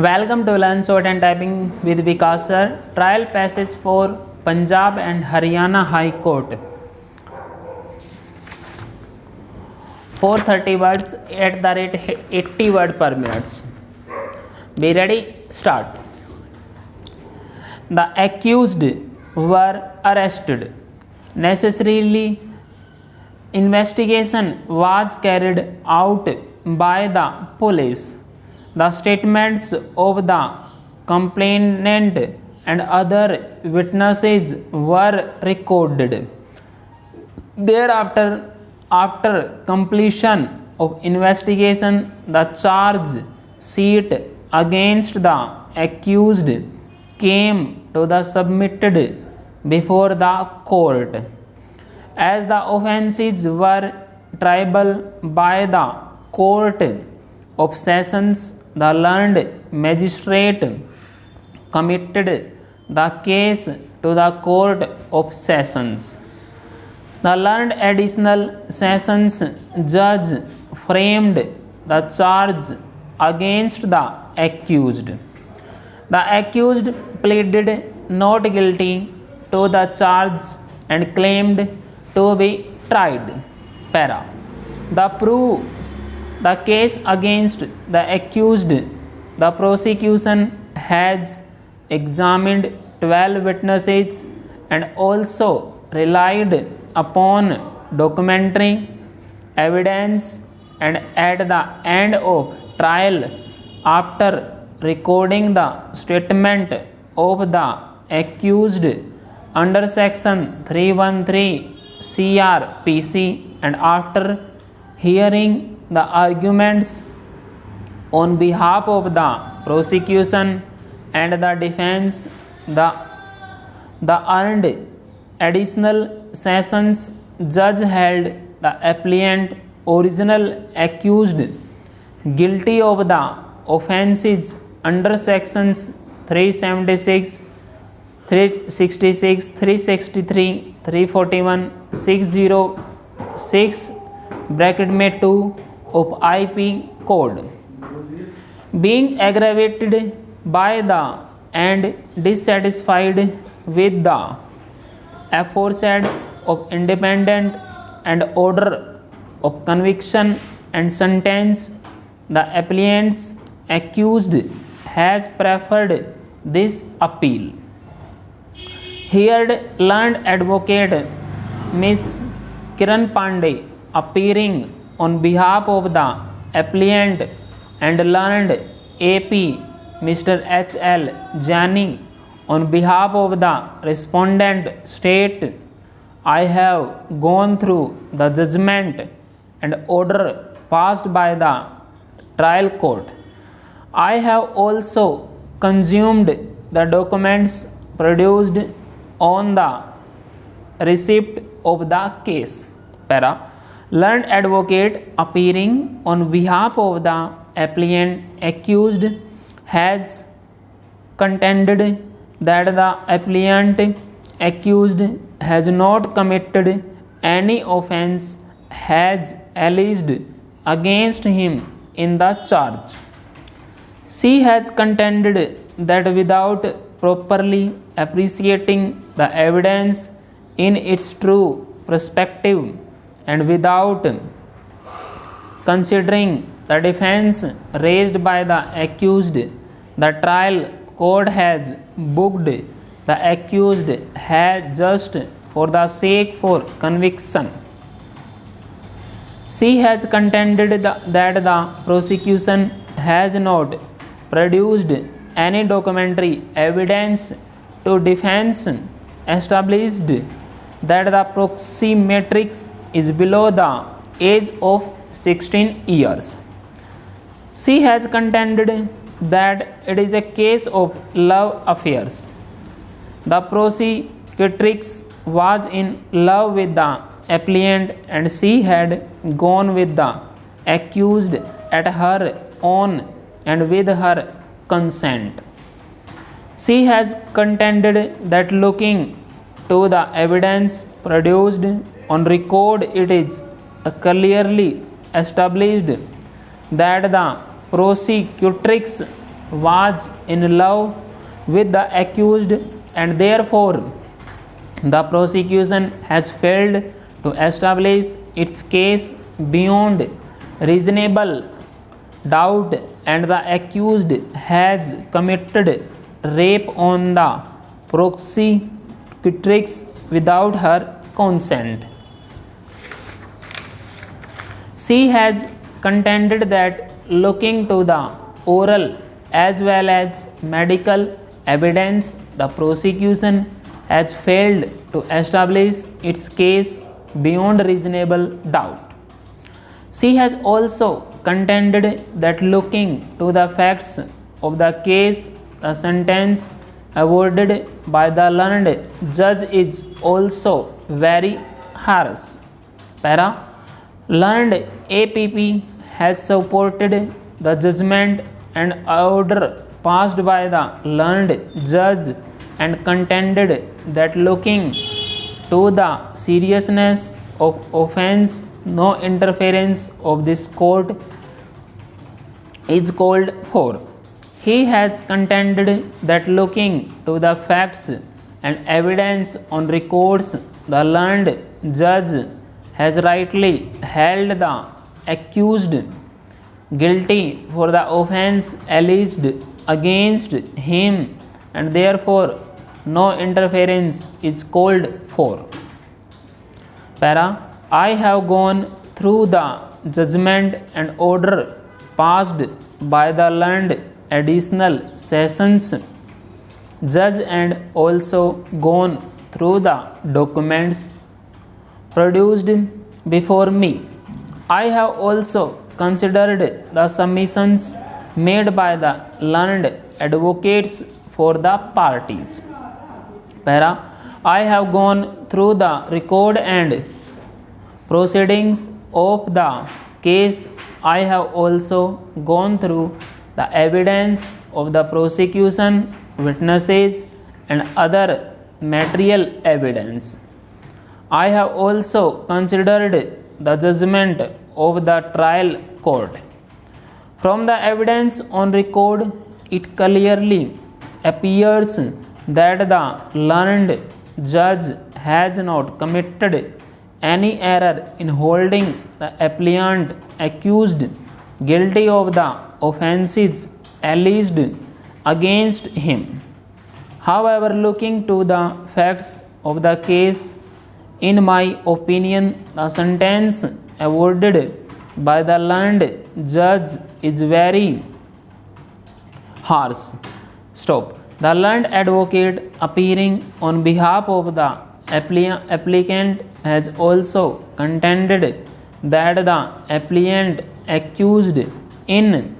Welcome to Learn Short and Typing with Vikas sir. Trial passage for Punjab and Haryana High Court. 430 words at the rate 80 word per minute. Be ready? Start. The accused were arrested. Necessarily, investigation was carried out by the police. The statements of the complainant and other witnesses were recorded. Thereafter, after completion of investigation, the charge sheet against the accused came to the submitted before the court. As the offences were triable by the court of sessions, the learned magistrate committed the case to the court of sessions. The learned additional sessions judge framed the charge against the accused. The accused pleaded not guilty to the charge and claimed to be tried. Para. The case against the accused, the prosecution has examined 12 witnesses and also relied upon documentary evidence, and at the end of trial, after recording the statement of the accused under section 313 CRPC and after hearing the arguments on behalf of the prosecution and the defense, the earned additional sessions judge held the appellant original accused guilty of the offences under sections 376, 366, 363, 341, 606 bracket में 2 of IP code, being aggravated by the and dissatisfied with the aforesaid of independent and order of conviction and sentence, the appellant's accused has preferred this appeal. Here, learned advocate Miss Kiran Pandey, appearing on behalf of the appellant, and learned AP Mr. H.L. Jani on behalf of the respondent, state, I have gone through the judgment and order passed by the trial court. I have also consumed the documents produced on the receipt of the case. Para. Learned advocate appearing on behalf of the appellant accused has contended that the appellant accused has not committed any offence has alleged against him in the charge. She has contended that without properly appreciating the evidence in its true perspective and without considering the defense raised by the accused, the trial court has booked the accused has just for the sake for conviction. She has contended that the prosecution has not produced any documentary evidence to defense established that the proximatrix is below the age of 16 years. She has contended that it is a case of love affairs. The prosecutrix was in love with the appellant and she had gone with the accused at her own and with her consent. She has contended that looking to the evidence produced on record, it is clearly established that the prosecutrix was in love with the accused, and therefore the prosecution has failed to establish its case beyond reasonable doubt, and the accused has committed rape on the prosecutrix without her consent. She has contended that looking to the oral as well as medical evidence, the prosecution has failed to establish its case beyond reasonable doubt. She has also contended that looking to the facts of the case, the sentence awarded by the learned judge is also very harsh. Para. Learned APP has supported the judgment and order passed by the learned judge and contended that looking to the seriousness of offence, no interference of this court is called for. He has contended that looking to the facts and evidence on records, the learned judge has rightly held the accused guilty for the offence alleged against him, and therefore no interference is called for. Para. I have gone through the judgment and order passed by the learned additional sessions judge and also gone through the documents produced before me. I have also considered the submissions made by the learned advocates for the parties. Para. I have gone through the record and proceedings of the case. I have also gone through the evidence of the prosecution, witnesses, and other material evidence. I have also considered the judgment of the trial court. From the evidence on record, it clearly appears that the learned judge has not committed any error in holding the appellant accused guilty of the offences alleged against him. However, looking to the facts of the case, in my opinion, the sentence awarded by the learned judge is very harsh. Stop. The learned advocate appearing on behalf of the applicant has also contended that the appellant accused in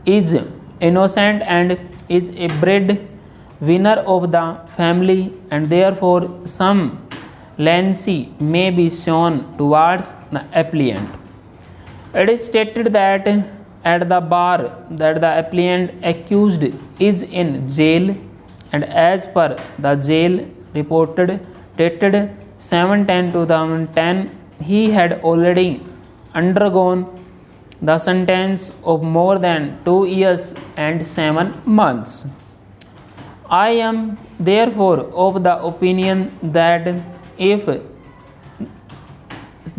is innocent and is a breadwinner of the family, and therefore some leniency may be shown towards the appellant. It is stated that at the bar that the appellant accused is in jail, and as per the jail reported dated 7/10/2010, he had already undergone the sentence of more than 2 years and 7 months. I am therefore of the opinion that if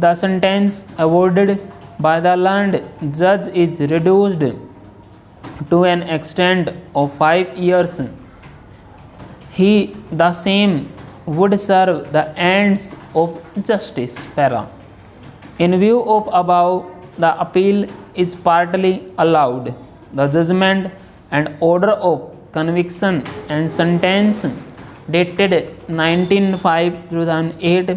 the sentence awarded by the learned judge is reduced to an extent of 5 years, the same would serve the ends of justice. Para. In view of above, the appeal is partly allowed. The judgment and order of conviction and sentence dated 19/5/2008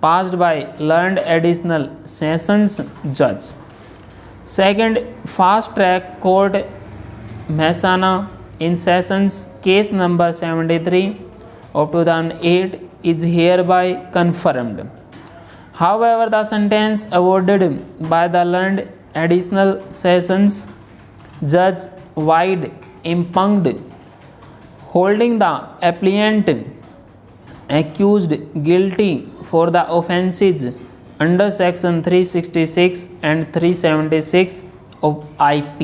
passed by learned additional sessions judge. Second, fast track court Mehsana in sessions case number 73 of 2008 is hereby confirmed. However, the sentence awarded by the learned additional sessions judge Wide impugned, holding the appellant accused guilty for the offences under section 366 and 376 of IP.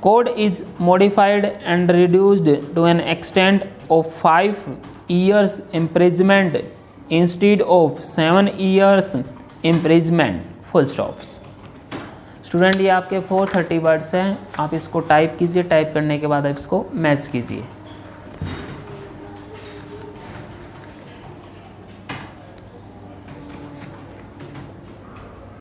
code is modified and reduced to an extent of 5 years imprisonment instead of 7 years imprisonment. full stops. Student ये आपके 430 words हैं, आप इसको type कीजिए, type करने के बाद आप इसको मैच कीजिए.